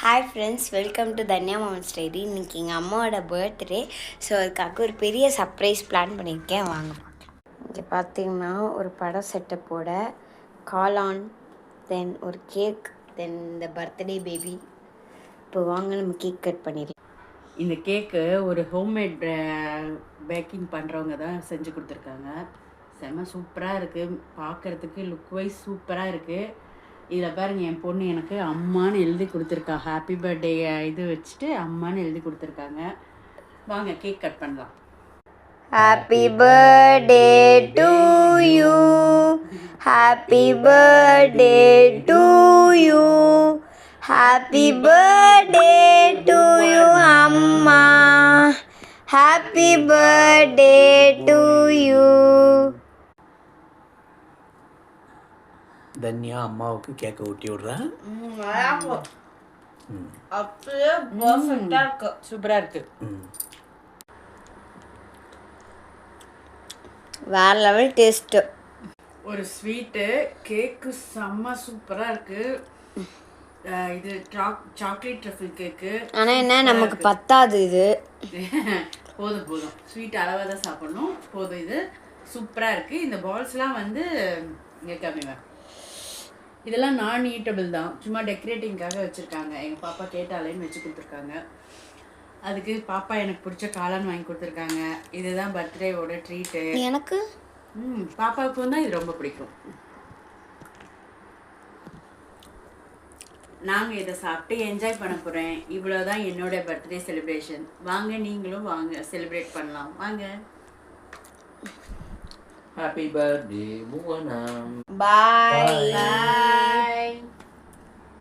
Hi friends, welcome to Thanya மாமன்ஸ் diary. இன்றைக்கி எங்கள் அம்மாவோட பர்த்டே. ஸோ அதுக்காக ஒரு பெரிய சர்ப்ரைஸ் பிளான் பண்ணியிருக்கேன். வாங்க பார்க்கலாம். இங்கே பார்த்தீங்கன்னா ஒரு படம் செட்டப்போட காளான், தென் ஒரு கேக், தென் இந்த பர்த்டே பேபி. இப்போ வாங்க நம்ம கேக் கட் பண்ணிடலாம். இந்த கேக்கு ஒரு ஹோம்மேட் பேக்கிங் பண்ணுறவங்க தான் செஞ்சு கொடுத்துருக்காங்க. செம்ம சூப்பராக இருக்குது, பார்க்குறதுக்கு லுக் வைஸ் சூப்பராக இருக்குது. இதில் பாருங்கள், என் பொண்ணு எனக்கு அம்மான்னு எழுதி கொடுத்துருக்கா. ஹாப்பி பர்த்டே இது வச்சுட்டு அம்மான்னு எழுதி கொடுத்துருக்காங்க. வாங்க கேக் கட் பண்ணலாம். Happy birthday to you, happy birthday to you, happy birthday to you அம்மா, happy birthday to you. Thanya அம்மாவுக்கு கேக்க ஊட்டி விடுறேன். அப்படியே பர்ஃபெக்டாக இருக்கு, சூப்பராக இருக்கு. வேற லெவல் டேஸ்ட்டு. ஒரு ஸ்வீட்டு கேக்கு செம்ம சூப்பராக இருக்குது. இது சாக்லேட் ட்ரஃபிள் கேக்கு. ஆனால் என்ன, நமக்கு பத்தாது இது. போதும் போதும், ஸ்வீட் அளவாக தான் சாப்பிட்ணும். போதும், இது சூப்பராக இருக்குது. இந்த பால்ஸ்லாம் வந்து இங்கே கம்மிவேன். இதெல்லாம் நான் ஈட்டபிள் தான், சும்மா டெக்கரேட்டிங்காக வச்சுருக்காங்க. எங்கள் பாப்பா கேட்டாலேன்னு வச்சு கொடுத்துருக்காங்க. அதுக்கு பாப்பா எனக்கு பிடிச்ச காளான் வாங்கி கொடுத்துருக்காங்க. இதுதான் பர்த்டேவோட ட்ரீட்டு எனக்கு. பாப்பாவுக்கு தான் இது ரொம்ப பிடிக்கும். நாங்கள் இதை சாப்பிட்டு என்ஜாய் பண்ண போகிறேன். இவ்வளோதான் என்னோட பர்த்டே செலிப்ரேஷன். வாங்க நீங்களும் வாங்க, செலிப்ரேட் பண்ணலாம் வாங்க. Happy birthday Bhuvana. பாய்.